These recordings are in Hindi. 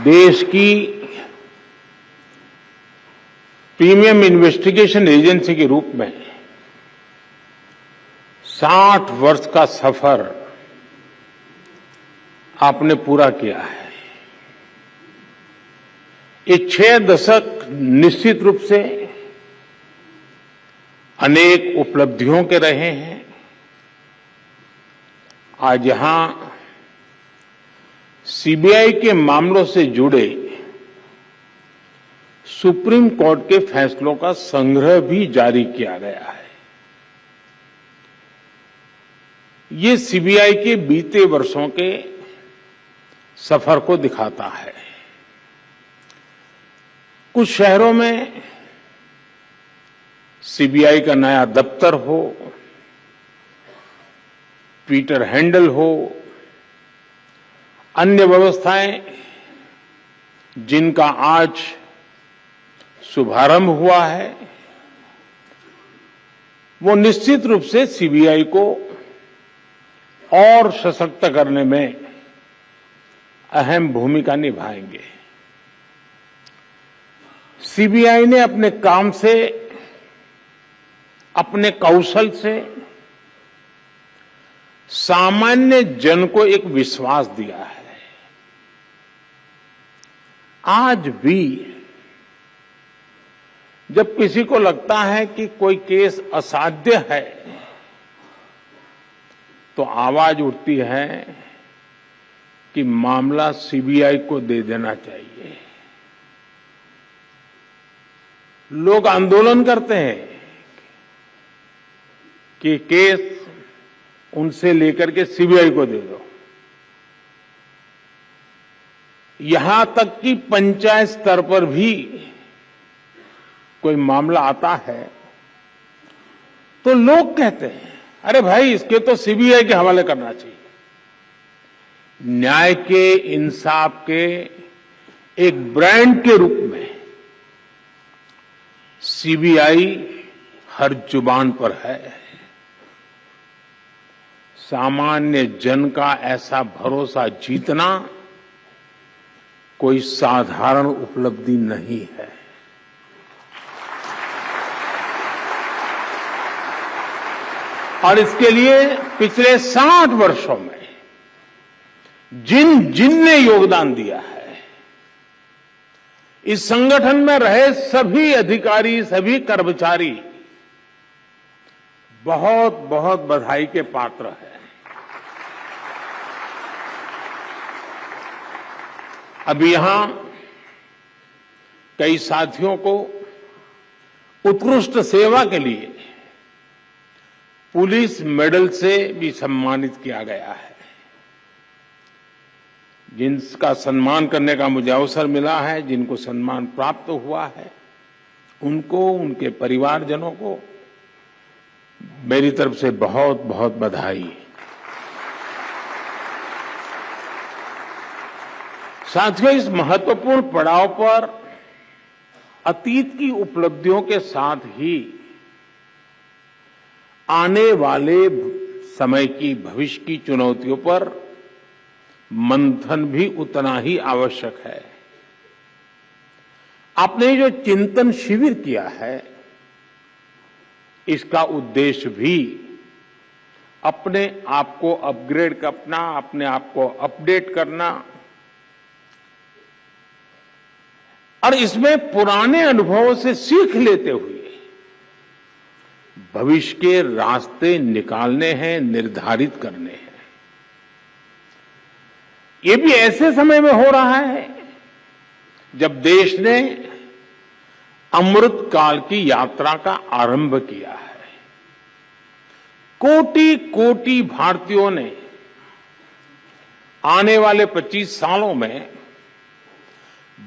देश की प्रीमियम इन्वेस्टिगेशन एजेंसी के रूप में 60 वर्ष का सफर आपने पूरा किया है। ये 6 दशक निश्चित रूप से अनेक उपलब्धियों के रहे हैं। आज यहां सीबीआई के मामलों से जुड़े सुप्रीम कोर्ट के फैसलों का संग्रह भी जारी किया गया है। ये सीबीआई के बीते वर्षों के सफर को दिखाता है। कुछ शहरों में सीबीआई का नया दफ्तर हो, ट्विटर हैंडल हो, अन्य व्यवस्थाएं जिनका आज शुभारंभ हुआ है, वो निश्चित रूप से सीबीआई को और सशक्त करने में अहम भूमिका निभाएंगे। सीबीआई ने अपने काम से, अपने कौशल से सामान्य जन को एक विश्वास दिया है। आज भी जब किसी को लगता है कि कोई केस असाध्य है, तो आवाज उठती है कि मामला सीबीआई को दे देना चाहिए। लोग आंदोलन करते हैं कि केस उनसे लेकर के सीबीआई को दे दो। यहां तक कि पंचायत स्तर पर भी कोई मामला आता है तो लोग कहते हैं, अरे भाई इसके तो सीबीआई के हवाले करना चाहिए। न्याय के, इंसाफ के एक ब्रांड के रूप में सीबीआई हर जुबान पर है। सामान्य जन का ऐसा भरोसा जीतना कोई साधारण उपलब्धि नहीं है। और इसके लिए पिछले 60 वर्षों में जिन ने योगदान दिया है, इस संगठन में रहे सभी अधिकारी, सभी कर्मचारी बहुत बहुत बधाई के पात्र हैं। अभी यहां कई साथियों को उत्कृष्ट सेवा के लिए पुलिस मेडल से भी सम्मानित किया गया है। जिनका सम्मान करने का मुझे अवसर मिला है, जिनको सम्मान प्राप्त हुआ है, उनको, उनके परिवारजनों को मेरी तरफ से बहुत बहुत बधाई। साथियों, इस महत्वपूर्ण पड़ाव पर अतीत की उपलब्धियों के साथ ही आने वाले समय की, भविष्य की चुनौतियों पर मंथन भी उतना ही आवश्यक है। आपने जो चिंतन शिविर किया है, इसका उद्देश्य भी अपने आप को अपग्रेड करना, अपने आप को अपडेट करना और इसमें पुराने अनुभवों से सीख लेते हुए भविष्य के रास्ते निकालने हैं, निर्धारित करने हैं। ये भी ऐसे समय में हो रहा है जब देश ने अमृत काल की यात्रा का आरंभ किया है। कोटि कोटि भारतीयों ने आने वाले 25 सालों में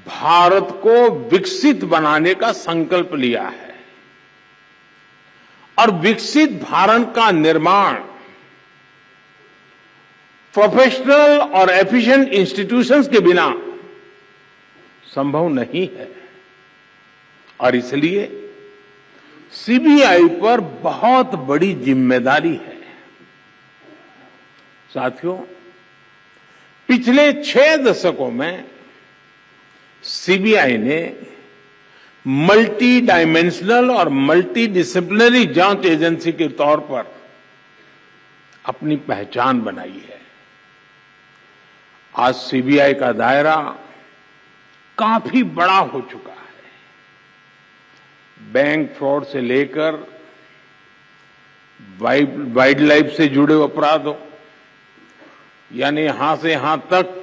भारत को विकसित बनाने का संकल्प लिया है और विकसित भारत का निर्माण प्रोफेशनल और एफिशिएंट इंस्टीट्यूशंस के बिना संभव नहीं है। और इसलिए सीबीआई पर बहुत बड़ी जिम्मेदारी है। साथियों, पिछले 6 दशकों में सीबीआई ने मल्टी डायमेंशनल और मल्टी डिसिप्लिनरी जांच एजेंसी के तौर पर अपनी पहचान बनाई है। आज सीबीआई का दायरा काफी बड़ा हो चुका है। बैंक फ्रॉड से लेकर वाइल्ड लाइफ से जुड़े अपराधों, यानी यहां से यहां तक,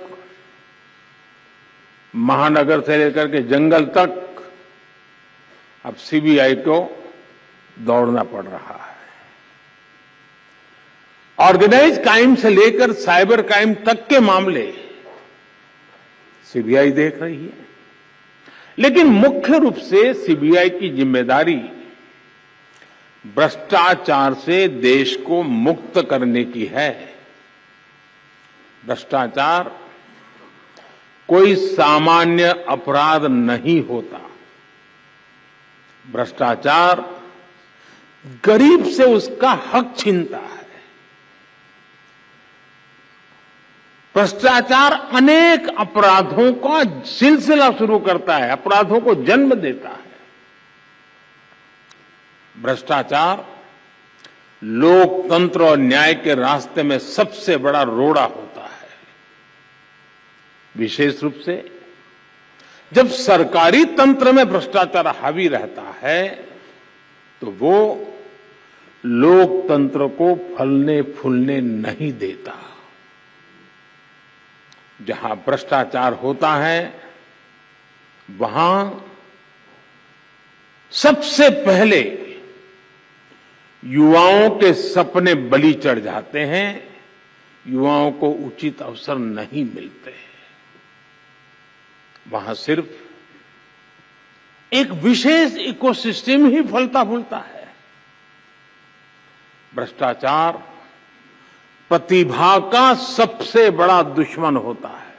महानगर से लेकर के जंगल तक अब सीबीआई को दौड़ना पड़ रहा है। ऑर्गेनाइज क्राइम से लेकर साइबर क्राइम तक के मामले सीबीआई देख रही है, लेकिन मुख्य रूप से सीबीआई की जिम्मेदारी भ्रष्टाचार से देश को मुक्त करने की है। भ्रष्टाचार कोई सामान्य अपराध नहीं होता। भ्रष्टाचार गरीब से उसका हक छीनता है। भ्रष्टाचार अनेक अपराधों का सिलसिला शुरू करता है, अपराधों को जन्म देता है। भ्रष्टाचार लोकतंत्र और न्याय के रास्ते में सबसे बड़ा रोड़ा होता है। विशेष रूप से जब सरकारी तंत्र में भ्रष्टाचार हावी रहता है तो वो लोकतंत्र को फलने फूलने नहीं देता। जहां भ्रष्टाचार होता है वहां सबसे पहले युवाओं के सपने बलि चढ़ जाते हैं, युवाओं को उचित अवसर नहीं मिलते। वहां सिर्फ एक विशेष इकोसिस्टम ही फलता फूलता है। भ्रष्टाचार प्रतिभा का सबसे बड़ा दुश्मन होता है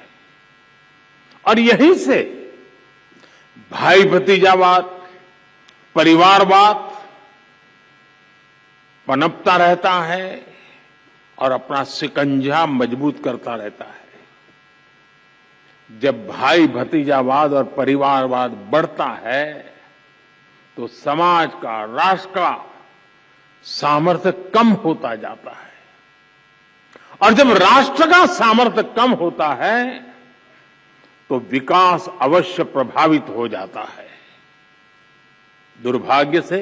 और यहीं से भाई भतीजावाद, परिवारवाद पनपता रहता है और अपना शिकंजा मजबूत करता रहता है। जब भाई भतीजावाद और परिवारवाद बढ़ता है तो समाज का, राष्ट्र का सामर्थ्य कम होता जाता है और जब राष्ट्र का सामर्थ्य कम होता है तो विकास अवश्य प्रभावित हो जाता है। दुर्भाग्य से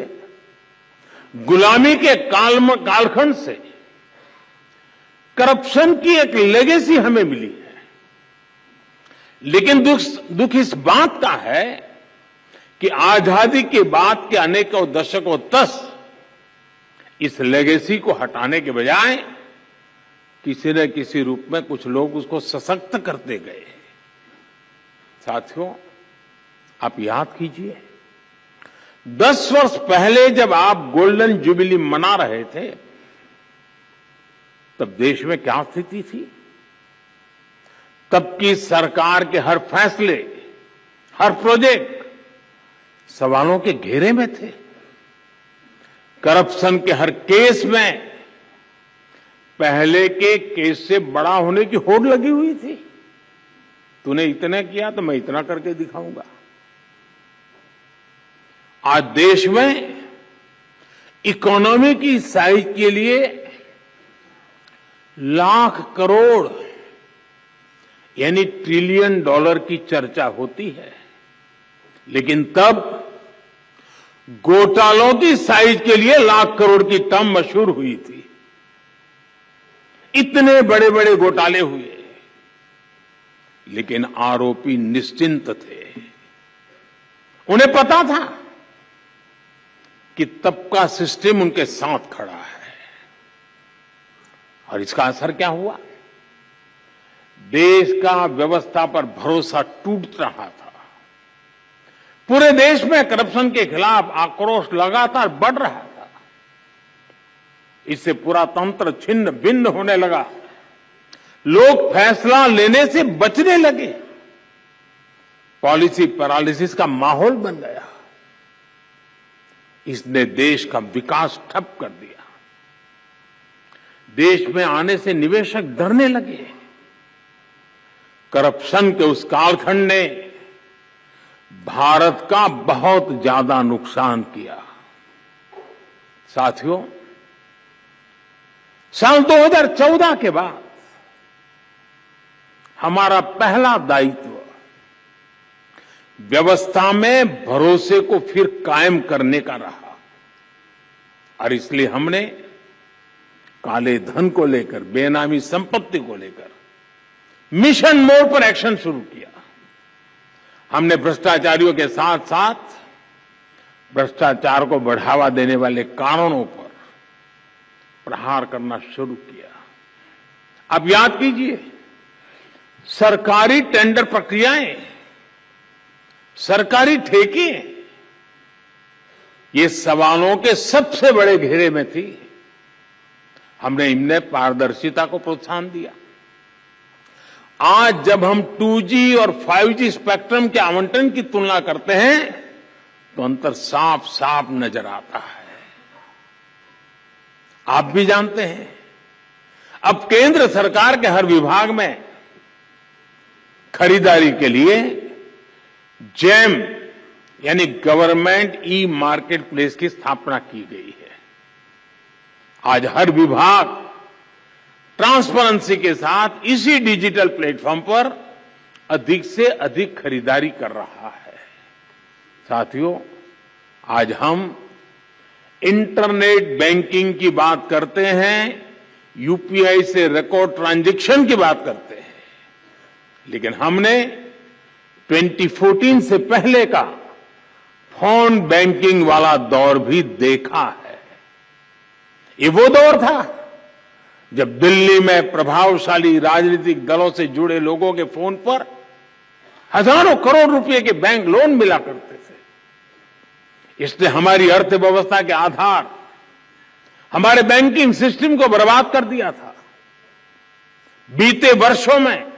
गुलामी के कालखंड से करप्शन की एक लेगेसी हमें मिली है, लेकिन दुख इस बात का है कि आजादी के बाद के अनेकों दशकों तक इस लेगेसी को हटाने के बजाय किसी न किसी रूप में कुछ लोग उसको सशक्त करते गए। साथियों, आप याद कीजिए 10 वर्ष पहले जब आप गोल्डन जुबिली मना रहे थे तब देश में क्या स्थिति थी? तब की सरकार के हर फैसले, हर प्रोजेक्ट सवालों के घेरे में थे। करप्शन के हर केस में पहले के केस से बड़ा होने की होड़ लगी हुई थी। तूने इतना किया तो मैं इतना करके दिखाऊंगा। आज देश में इकोनॉमी की साइज के लिए लाख करोड़ यानी ट्रिलियन डॉलर की चर्चा होती है, लेकिन तब घोटालों की साइज के लिए लाख करोड़ की टर्म मशहूर हुई थी। इतने बड़े बड़े घोटाले हुए, लेकिन आरोपी निश्चिंत थे। उन्हें पता था कि तब का सिस्टम उनके साथ खड़ा है। और इसका असर क्या हुआ? देश का व्यवस्था पर भरोसा टूट रहा था। पूरे देश में करप्शन के खिलाफ आक्रोश लगातार बढ़ रहा था। इससे पूरा तंत्र छिन्न भिन्न होने लगा। लोग फैसला लेने से बचने लगे। पॉलिसी पैरालिसिस का माहौल बन गया। इसने देश का विकास ठप कर दिया। देश में आने से निवेशक डरने लगे। करप्शन के उस कालखंड ने भारत का बहुत ज्यादा नुकसान किया। साथियों, साल 2014 के बाद हमारा पहला दायित्व व्यवस्था में भरोसे को फिर कायम करने का रहा और इसलिए हमने काले धन को लेकर, बेनामी संपत्ति को लेकर मिशन मोड पर एक्शन शुरू किया। हमने भ्रष्टाचारियों के साथ साथ भ्रष्टाचार को बढ़ावा देने वाले कानूनों पर प्रहार करना शुरू किया। अब याद कीजिए, सरकारी टेंडर प्रक्रियाएं, सरकारी ठेके, ये सवालों के सबसे बड़े घेरे में थी। हमने इनमें पारदर्शिता को प्रोत्साहन दिया। आज जब हम 2G और 5G स्पेक्ट्रम के आवंटन की तुलना करते हैं तो अंतर साफ साफ नजर आता है। आप भी जानते हैं, अब केंद्र सरकार के हर विभाग में खरीदारी के लिए जेम यानी गवर्नमेंट ई मार्केट प्लेस की स्थापना की गई है। आज हर विभाग ट्रांसपेरेंसी के साथ इसी डिजिटल प्लेटफॉर्म पर अधिक से अधिक खरीदारी कर रहा है। साथियों, आज हम इंटरनेट बैंकिंग की बात करते हैं, यूपीआई से रिकॉर्ड ट्रांजैक्शन की बात करते हैं, लेकिन हमने 2014 से पहले का फोन बैंकिंग वाला दौर भी देखा है। ये वो दौर था जब दिल्ली में प्रभावशाली राजनीतिक दलों से जुड़े लोगों के फोन पर हजारों करोड़ रुपए के बैंक लोन मिला करते थे। इसने हमारी अर्थव्यवस्था के आधार, हमारे बैंकिंग सिस्टम को बर्बाद कर दिया था। बीते वर्षों में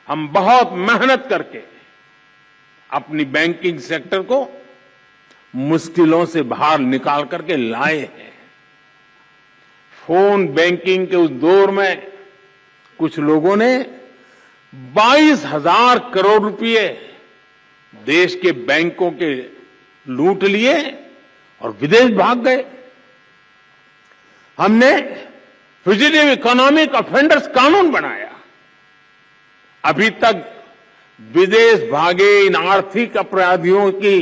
हम बहुत मेहनत करके अपनी बैंकिंग सेक्टर को मुश्किलों से बाहर निकाल करके लाए हैं। फोन बैंकिंग के उस दौर में कुछ लोगों ने 22,000 करोड़ रुपए देश के बैंकों के लूट लिए और विदेश भाग गए। हमने फ्यूजिटिव इकोनॉमिक ऑफेंडर्स कानून बनाया। अभी तक विदेश भागे इन आर्थिक अपराधियों की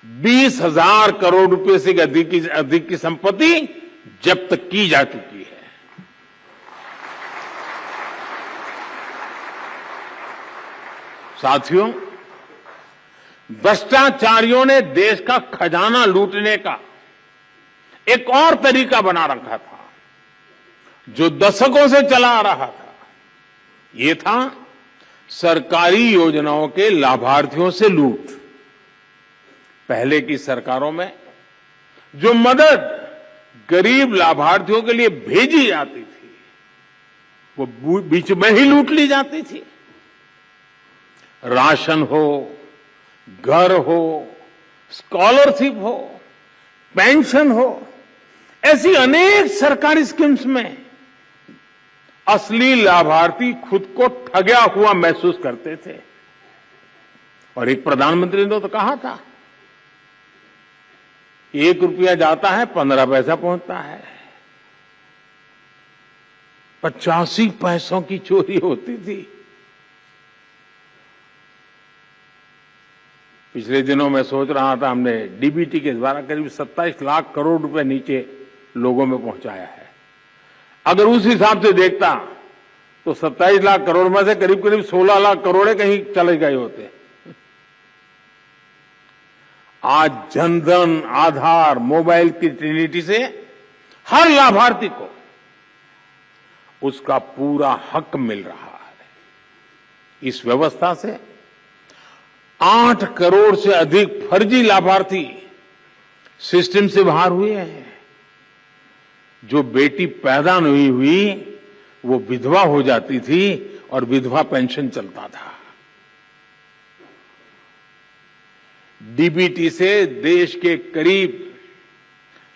20,000 करोड़ रुपए से अधिक की संपत्ति जब्त की जा चुकी है। साथियों, भ्रष्टाचारियों ने देश का खजाना लूटने का एक और तरीका बना रखा था जो दशकों से चला आ रहा था। ये था सरकारी योजनाओं के लाभार्थियों से लूट। पहले की सरकारों में जो मदद गरीब लाभार्थियों के लिए भेजी जाती थी वो बीच में ही लूट ली जाती थी। राशन हो, घर हो, स्कॉलरशिप हो, पेंशन हो, ऐसी अनेक सरकारी स्कीम्स में असली लाभार्थी खुद को ठगा हुआ महसूस करते थे। और एक प्रधानमंत्री ने तो कहा था, 1 रुपया जाता है 15 पैसा पहुंचता है। 85 पैसों की चोरी होती थी। पिछले दिनों में सोच रहा था, हमने डीबीटी के द्वारा करीब 27 लाख करोड़ रुपए नीचे लोगों में पहुंचाया है। अगर उस हिसाब से देखता तो 27 लाख करोड़ में से करीब करीब 16 लाख करोड़ कहीं चले गए होते। आज जनधन, आधार, मोबाइल की ट्रिनिटी से हर लाभार्थी को उसका पूरा हक मिल रहा है। इस व्यवस्था से 8 करोड़ से अधिक फर्जी लाभार्थी सिस्टम से बाहर हुए हैं। जो बेटी पैदा नहीं हुई वो विधवा हो जाती थी और विधवा पेंशन चलता था। डीबीटी से देश के करीब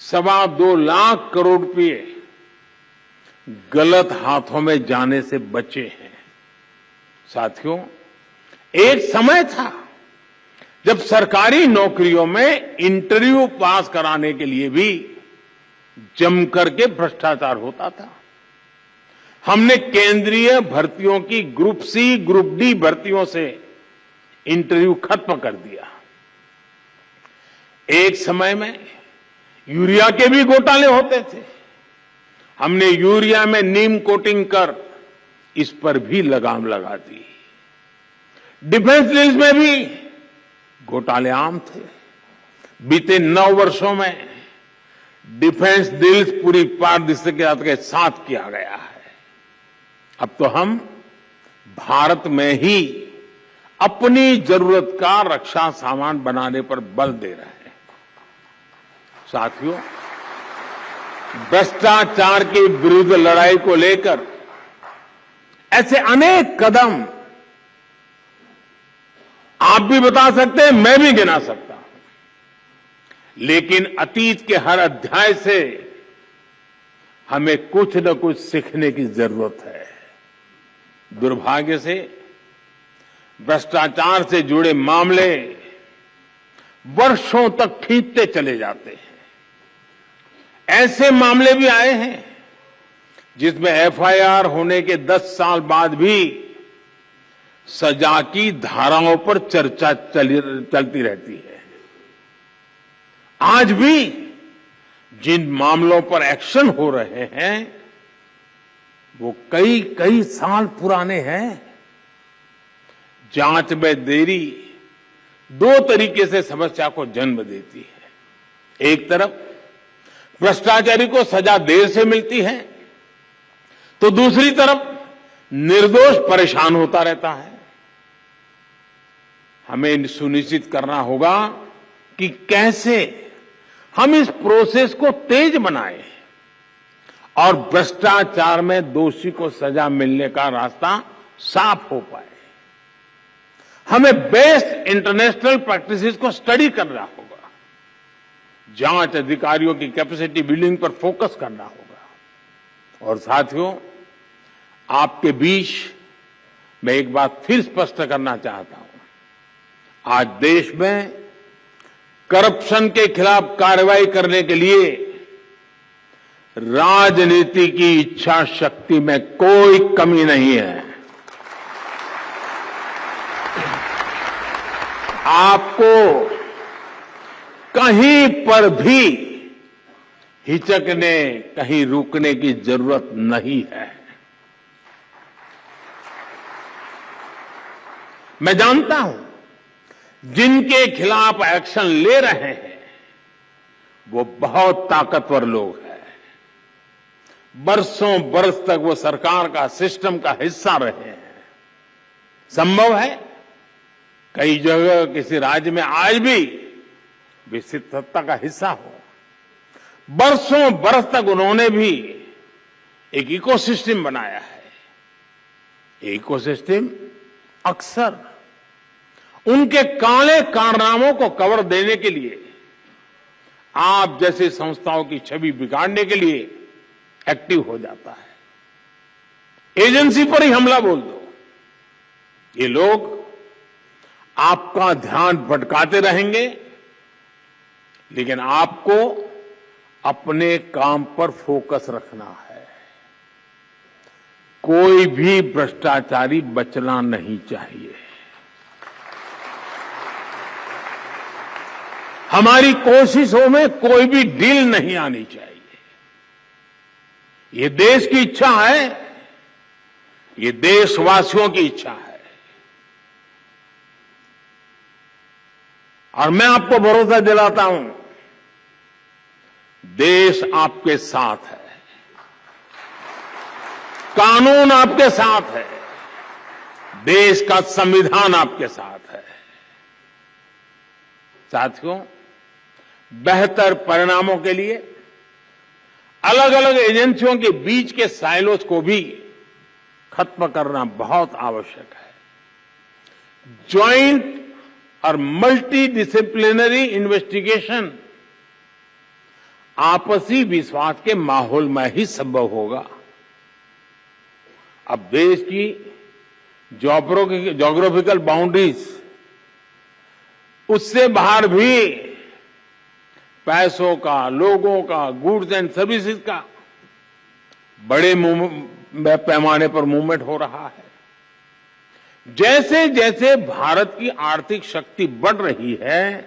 2.25 लाख करोड़ रुपए गलत हाथों में जाने से बचे हैं। साथियों, एक समय था जब सरकारी नौकरियों में इंटरव्यू पास कराने के लिए भी जमकर के भ्रष्टाचार होता था। हमने केंद्रीय भर्तियों की ग्रुप सी, ग्रुप डी भर्तियों से इंटरव्यू खत्म कर दिया। एक समय में यूरिया के भी घोटाले होते थे। हमने यूरिया में नीम कोटिंग कर इस पर भी लगाम लगा दी। डिफेंस डील्स में भी घोटाले आम थे। बीते 9 वर्षों में डिफेंस डील्स पूरी पारदर्शिता के साथ किया गया है। अब तो हम भारत में ही अपनी जरूरत का रक्षा सामान बनाने पर बल दे रहे हैं। साथियों, भ्रष्टाचार के विरुद्ध लड़ाई को लेकर ऐसे अनेक कदम आप भी बता सकते हैं, मैं भी गिना सकता हूं। लेकिन अतीत के हर अध्याय से हमें कुछ न कुछ सीखने की जरूरत है। दुर्भाग्य से भ्रष्टाचार से जुड़े मामले वर्षों तक खींचते चले जाते हैं। ऐसे मामले भी आए हैं जिसमें एफआईआर होने के 10 साल बाद भी सजा की धाराओं पर चर्चा चलती रहती है। आज भी जिन मामलों पर एक्शन हो रहे हैं वो कई कई साल पुराने हैं। जांच में देरी 2 तरीके से समस्या को जन्म देती है। एक तरफ भ्रष्टाचारी को सजा देर से मिलती है, तो दूसरी तरफ निर्दोष परेशान होता रहता है। हमें सुनिश्चित करना होगा कि कैसे हम इस प्रोसेस को तेज बनाएं और भ्रष्टाचार में दोषी को सजा मिलने का रास्ता साफ हो पाए। हमें बेस्ट इंटरनेशनल प्रैक्टिसेस को स्टडी करना होगा। जांच अधिकारियों की कैपेसिटी बिल्डिंग पर फोकस करना होगा। और साथियों, आपके बीच मैं एक बात फिर स्पष्ट करना चाहता हूं। आज देश में करप्शन के खिलाफ कार्रवाई करने के लिए राजनीति की इच्छा शक्ति में कोई कमी नहीं है। आपको कहीं पर भी हिचकने, कहीं रुकने की जरूरत नहीं है। मैं जानता हूं जिनके खिलाफ एक्शन ले रहे हैं वो बहुत ताकतवर लोग हैं। बरसों बरस तक वो सरकार का, सिस्टम का हिस्सा रहे हैं। संभव है कई जगह किसी राज्य में आज भी विकसित सत्ता का हिस्सा हो। बरसों बरस तक उन्होंने भी एक इकोसिस्टम बनाया है। इकोसिस्टम अक्सर उनके काले कारनामों को कवर देने के लिए, आप जैसे संस्थाओं की छवि बिगाड़ने के लिए एक्टिव हो जाता है। एजेंसी पर ही हमला बोल दो, ये लोग आपका ध्यान भटकाते रहेंगे, लेकिन आपको अपने काम पर फोकस रखना है। कोई भी भ्रष्टाचारी बचना नहीं चाहिए। हमारी कोशिशों में कोई भी ढील नहीं आनी चाहिए। ये देश की इच्छा है, ये देशवासियों की इच्छा है। और मैं आपको भरोसा दिलाता हूं, देश आपके साथ है, कानून आपके साथ है, देश का संविधान आपके साथ है। साथियों, बेहतर परिणामों के लिए अलग अलग एजेंसियों के बीच के साइलोज को भी खत्म करना बहुत आवश्यक है। ज्वाइंट और मल्टी डिसिप्लिनरी इन्वेस्टिगेशन आपसी विश्वास के माहौल में ही संभव होगा। अब देश की ज्योग्राफिकल बाउंड्रीज, उससे बाहर भी पैसों का, लोगों का, गुड्स एंड सर्विसेज का बड़े पैमाने पर मूवमेंट हो रहा है। जैसे जैसे भारत की आर्थिक शक्ति बढ़ रही है,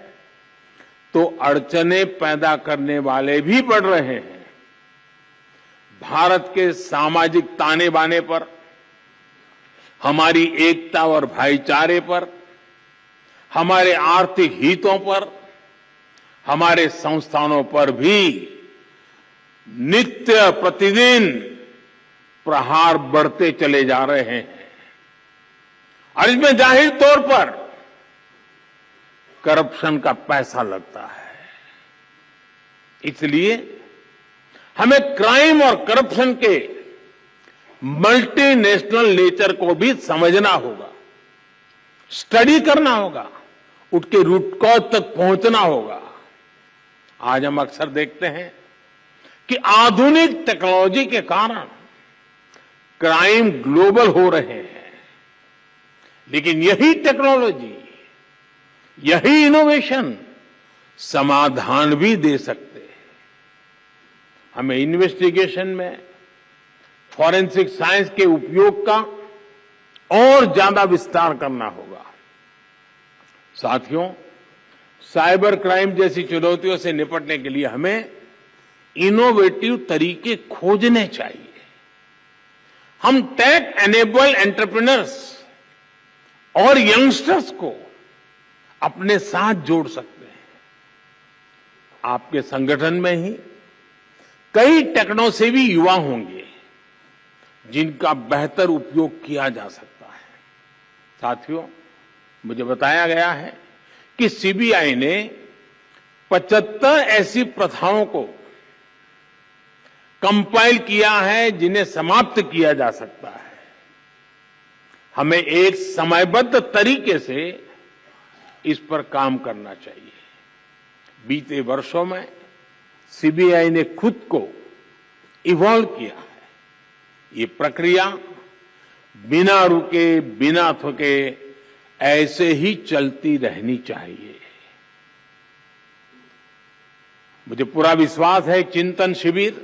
तो अड़चनें पैदा करने वाले भी बढ़ रहे हैं। भारत के सामाजिक ताने बाने पर, हमारी एकता और भाईचारे पर, हमारे आर्थिक हितों पर, हमारे संस्थानों पर भी नित्य प्रतिदिन प्रहार बढ़ते चले जा रहे हैं। और इसमें जाहिर तौर पर करप्शन का पैसा लगता है। इसलिए हमें क्राइम और करप्शन के मल्टीनेशनल नेचर को भी समझना होगा, स्टडी करना होगा, उसके रूट कॉज तक पहुंचना होगा। आज हम अक्सर देखते हैं कि आधुनिक टेक्नोलॉजी के कारण क्राइम ग्लोबल हो रहे हैं, लेकिन यही टेक्नोलॉजी, यही इनोवेशन समाधान भी दे सकते हैं। हमें इन्वेस्टिगेशन में फॉरेंसिक साइंस के उपयोग का और ज्यादा विस्तार करना होगा। साथियों, साइबर क्राइम जैसी चुनौतियों से निपटने के लिए हमें इनोवेटिव तरीके खोजने चाहिए। हम टेक एनेबल एंटरप्रेन्योर्स और यंगस्टर्स को अपने साथ जोड़ सकते हैं। आपके संगठन में ही कई टेक्नोसेवी युवा होंगे जिनका बेहतर उपयोग किया जा सकता है। साथियों, मुझे बताया गया है कि सीबीआई ने 75 ऐसी प्रथाओं को कंपाइल किया है जिन्हें समाप्त किया जा सकता है। हमें एक समयबद्ध तरीके से इस पर काम करना चाहिए। बीते वर्षों में सीबीआई ने खुद को इवॉल्व किया है। ये प्रक्रिया बिना रुके, बिना थके ऐसे ही चलती रहनी चाहिए। मुझे पूरा विश्वास है चिंतन शिविर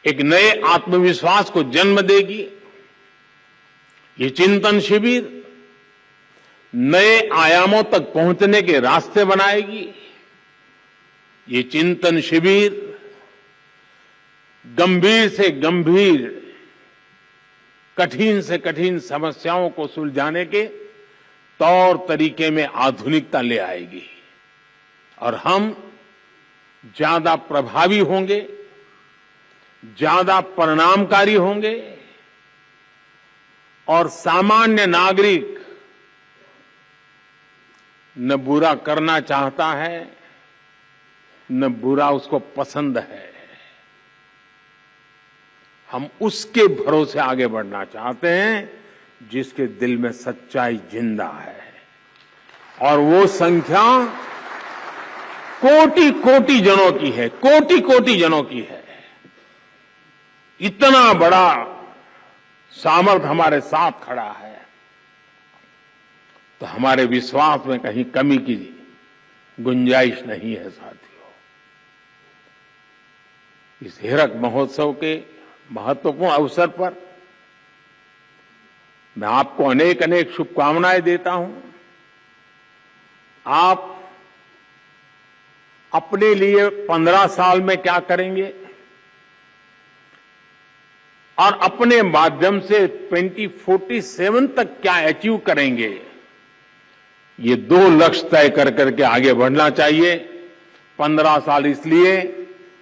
एक नए आत्मविश्वास को जन्म देगी। ये चिंतन शिविर नए आयामों तक पहुंचने के रास्ते बनाएगी। ये चिंतन शिविर गंभीर से गंभीर, कठिन से कठिन समस्याओं को सुलझाने के तौर तरीके में आधुनिकता ले आएगी और हम ज्यादा प्रभावी होंगे, ज्यादा परिणामकारी होंगे और सामान्य नागरिक न बुरा करना चाहता है, न बुरा उसको पसंद है। हम उसके भरोसे आगे बढ़ना चाहते हैं जिसके दिल में सच्चाई जिंदा है। और वो संख्या कोटि कोटि जनों की है, कोटि कोटि जनों की है। इतना बड़ा सामर्थ्य हमारे साथ खड़ा है, तो हमारे विश्वास में कहीं कमी की गुंजाइश नहीं है। साथियों, इस हीरक महोत्सव के महत्वपूर्ण अवसर पर मैं आपको अनेक अनेक शुभकामनाएं देता हूं। आप अपने लिए 15 साल में क्या करेंगे और अपने माध्यम से 2047 तक क्या अचीव करेंगे, ये 2 लक्ष्य तय कर करके आगे बढ़ना चाहिए। 15 साल इसलिए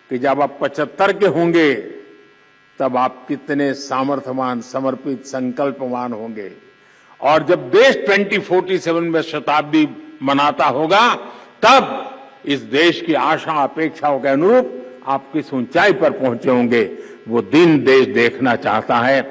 कि जब आप 75 के होंगे तब आप कितने सामर्थ्यवान, समर्पित, संकल्पवान होंगे। और जब देश 2047 में शताब्दी मनाता होगा, तब इस देश की आशा अपेक्षाओं के अनुरूप आप किस ऊंचाई पर पहुंचे होंगे, वो दिन देश देखना चाहता है।